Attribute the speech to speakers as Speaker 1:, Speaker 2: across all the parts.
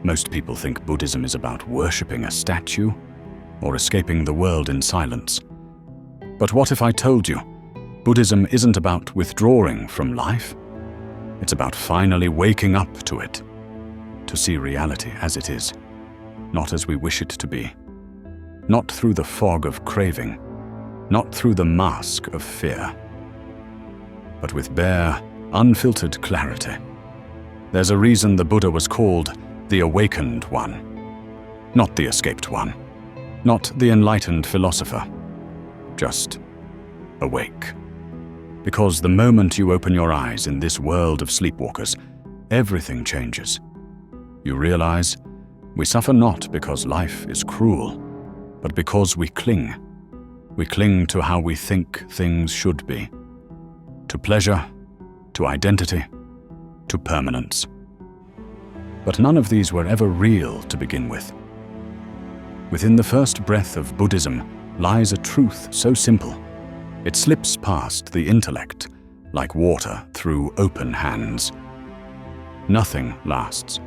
Speaker 1: Most people think Buddhism is about worshipping a statue or escaping the world in silence. But what if I told you Buddhism isn't about withdrawing from life? It's about finally waking up to it, to see reality as it is, not as we wish it to be. Not through the fog of craving, not through the mask of fear, but with bare, unfiltered clarity. There's a reason the Buddha was called the awakened one, not the escaped one, not the enlightened philosopher, just awake. Because the moment you open your eyes in this world of sleepwalkers, everything changes. You realize we suffer not because life is cruel, but because we cling. We cling to how we think things should be, to pleasure, to identity, to permanence. But none of these were ever real to begin with. Within the first breath of Buddhism lies a truth so simple, it slips past the intellect like water through open hands. Nothing lasts,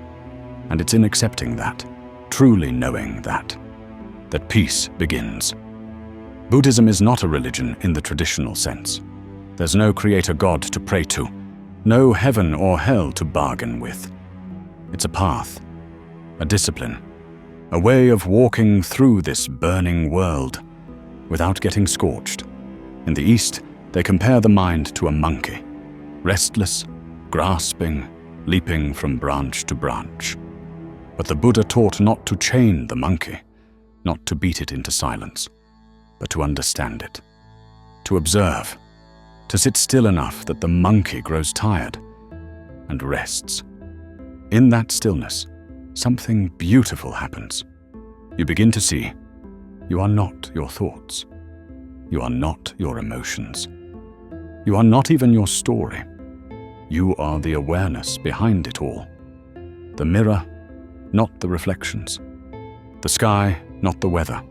Speaker 1: and it's in accepting that, truly knowing that peace begins. Buddhism is not a religion in the traditional sense. There's no creator God to pray to, no heaven or hell to bargain with. It's a path, a discipline, a way of walking through this burning world without getting scorched. In the East, they compare the mind to a monkey, restless, grasping, leaping from branch to branch. But the Buddha taught not to chain the monkey, not to beat it into silence, but to understand it, to observe, to sit still enough that the monkey grows tired and rests. In that stillness, something beautiful happens. You begin to see you are not your thoughts. You are not your emotions. You are not even your story. You are the awareness behind it all. The mirror, not the reflections. The sky, not the weather.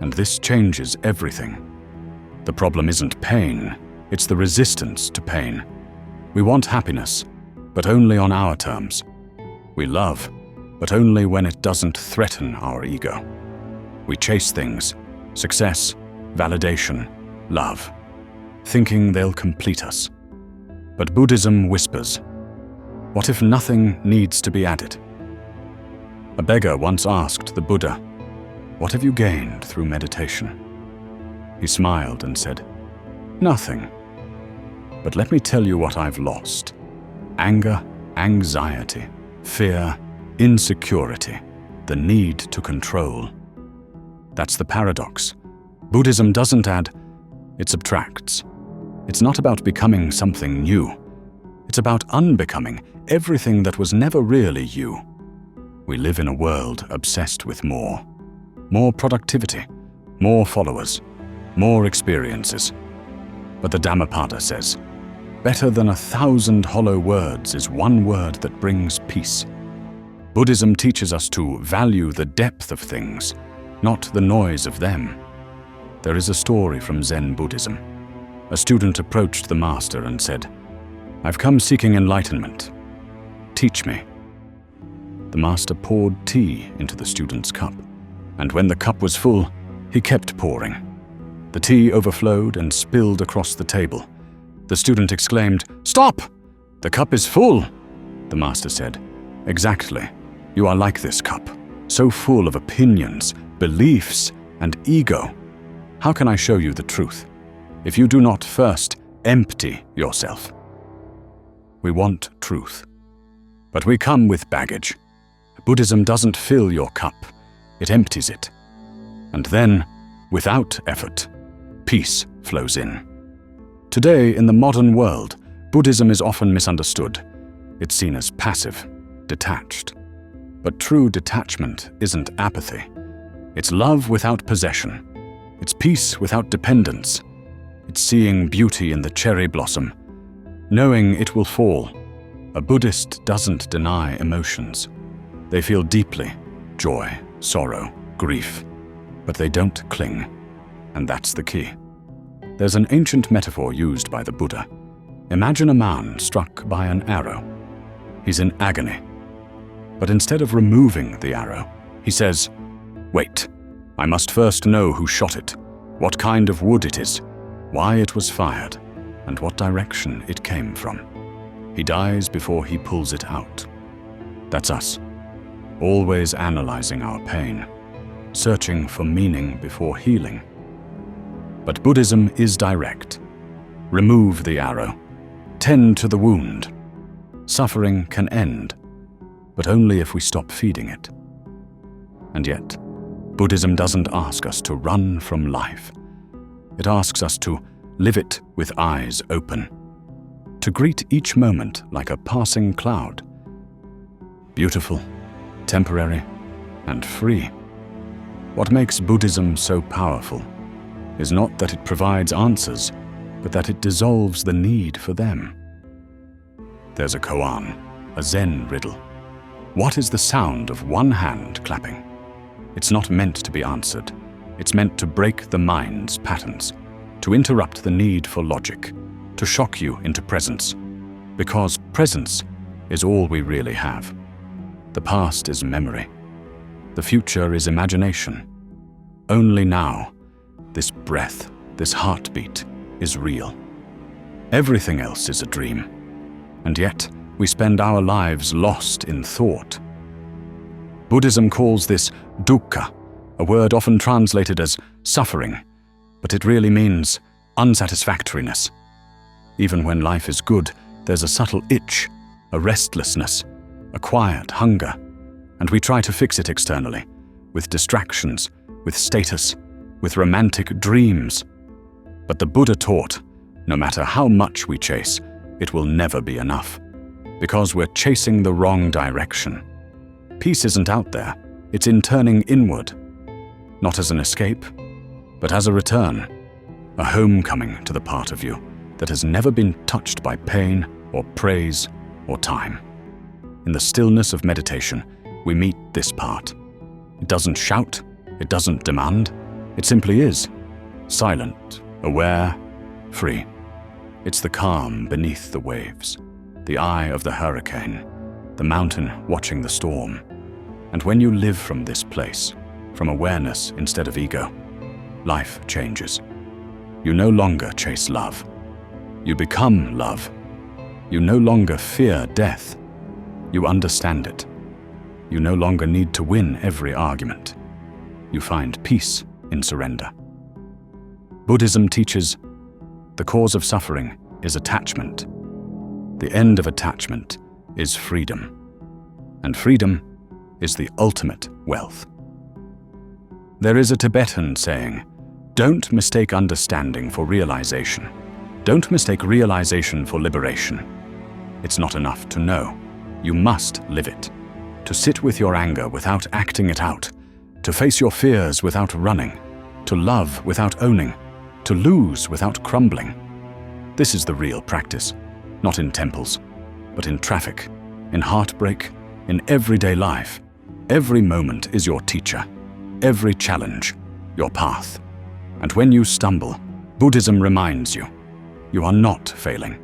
Speaker 1: And this changes everything. The problem isn't pain, it's the resistance to pain. We want happiness, but only on our terms. We love, but only when it doesn't threaten our ego. We chase things, success, validation, love, thinking they'll complete us. But Buddhism whispers, what if nothing needs to be added? A beggar once asked the Buddha, what have you gained through meditation? He smiled and said, nothing. But let me tell you what I've lost. Anger, anxiety, fear, insecurity, the need to control. That's the paradox. Buddhism doesn't add, it subtracts. It's not about becoming something new. It's about unbecoming everything that was never really you. We live in a world obsessed with more. More productivity, more followers, more experiences. But the Dhammapada says, better than 1,000 hollow words is one word that brings peace. Buddhism teaches us to value the depth of things, not the noise of them. There is a story from Zen Buddhism. A student approached the master and said, I've come seeking enlightenment. Teach me. The master poured tea into the student's cup, and when the cup was full, he kept pouring. The tea overflowed and spilled across the table. The student exclaimed, Stop! The cup is full! The master said, Exactly. You are like this cup, so full of opinions, beliefs, and ego. How can I show you the truth if you do not first empty yourself? We want truth, but we come with baggage. Buddhism doesn't fill your cup, it empties it. And then, without effort, peace flows in. Today, in the modern world, Buddhism is often misunderstood. It's seen as passive, detached. But true detachment isn't apathy. It's love without possession. It's peace without dependence. It's seeing beauty in the cherry blossom, knowing it will fall. A Buddhist doesn't deny emotions. They feel deeply, joy, sorrow, grief, but they don't cling, and that's the key. There's an ancient metaphor used by the Buddha. Imagine a man struck by an arrow. He's in agony, But instead of removing the arrow, he says, "Wait, I must first know who shot it, what kind of wood it is, why it was fired, and what direction it came from." He dies before he pulls it out. That's us, always analyzing our pain, searching for meaning before healing. But Buddhism is direct. Remove the arrow, tend to the wound. Suffering can end, but only if we stop feeding it. And yet, Buddhism doesn't ask us to run from life. It asks us to live it with eyes open, to greet each moment like a passing cloud. Beautiful, temporary, and free. What makes Buddhism so powerful is not that it provides answers, but that it dissolves the need for them. There's a koan, a Zen riddle. What is the sound of one hand clapping? It's not meant to be answered. It's meant to break the mind's patterns, to interrupt the need for logic, to shock you into presence. Because presence is all we really have. The past is memory. The future is imagination. Only now, this breath, this heartbeat, is real. Everything else is a dream. And yet, we spend our lives lost in thought. Buddhism calls this dukkha, a word often translated as suffering, but it really means unsatisfactoriness. Even when life is good, there's a subtle itch, a restlessness, a quiet hunger, and we try to fix it externally, with distractions, with status, with romantic dreams. But the Buddha taught, no matter how much we chase, it will never be enough, because we're chasing the wrong direction. Peace isn't out there, it's in turning inward, not as an escape, but as a return, a homecoming to the part of you that has never been touched by pain or praise or time. In the stillness of meditation, we meet this part. It doesn't shout, it doesn't demand, it simply is, silent, aware, free. It's the calm beneath the waves, the eye of the hurricane, the mountain watching the storm. And when you live from this place, from awareness instead of ego, life changes. You no longer chase love. You become love. You no longer fear death. You understand it. You no longer need to win every argument. You find peace in surrender. Buddhism teaches the cause of suffering is attachment. The end of attachment is freedom. And freedom is the ultimate wealth. There is a Tibetan saying, "Don't mistake understanding for realization. Don't mistake realization for liberation." It's not enough to know. You must live it. To sit with your anger without acting it out. To face your fears without running. To love without owning. To lose without crumbling. This is the real practice, not in temples, but in traffic, in heartbreak, in everyday life. Every moment is your teacher, every challenge, your path. And when you stumble, Buddhism reminds you, you are not failing.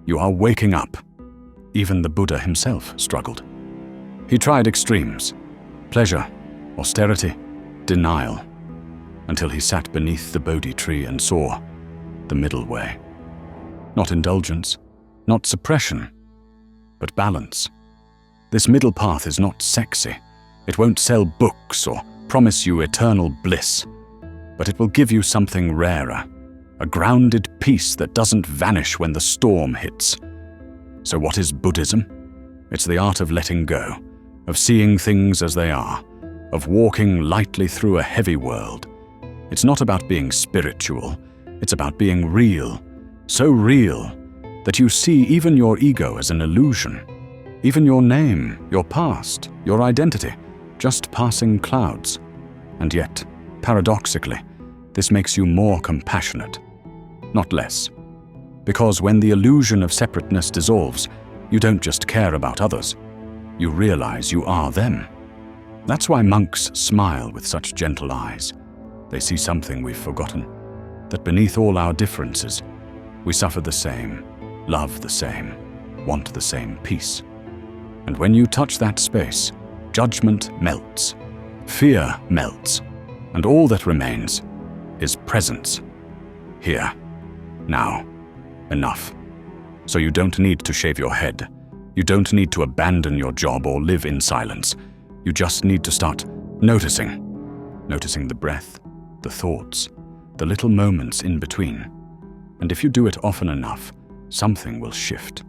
Speaker 1: You are waking up. Even the Buddha himself struggled. He tried extremes, pleasure, austerity, denial, until he sat beneath the Bodhi tree and saw the middle way. Not indulgence, not suppression, but balance. This middle path is not sexy. It won't sell books or promise you eternal bliss, but it will give you something rarer, a grounded peace that doesn't vanish when the storm hits. So what is Buddhism? It's the art of letting go, of seeing things as they are, of walking lightly through a heavy world. It's not about being spiritual, it's about being real, so real that you see even your ego as an illusion, even your name, your past, your identity, just passing clouds. And yet, paradoxically, this makes you more compassionate, not less. Because when the illusion of separateness dissolves, you don't just care about others, you realize you are them. That's why monks smile with such gentle eyes. They see something we've forgotten, that beneath all our differences, we suffer the same, love the same, want the same peace. And when you touch that space, judgment melts, fear melts, and all that remains is presence. Here, now, enough. So you don't need to shave your head. You don't need to abandon your job or live in silence. You just need to start noticing. Noticing the breath, the thoughts, the little moments in between. And if you do it often enough, something will shift.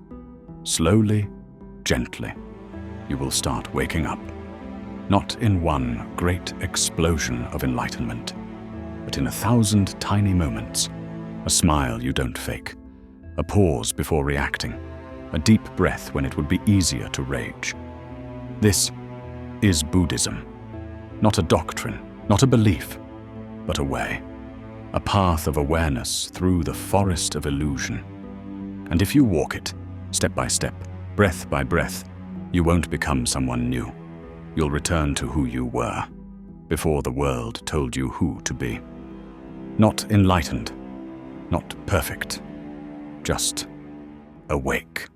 Speaker 1: Slowly, gently, you will start waking up. Not in one great explosion of enlightenment, but in 1,000 tiny moments. A smile you don't fake, a pause before reacting, a deep breath when it would be easier to rage. This is Buddhism. Not a doctrine, not a belief, but a way. A path of awareness through the forest of illusion. And if you walk it, step by step, breath by breath, you won't become someone new. You'll return to who you were, before the world told you who to be. Not enlightened, not perfect, just awake.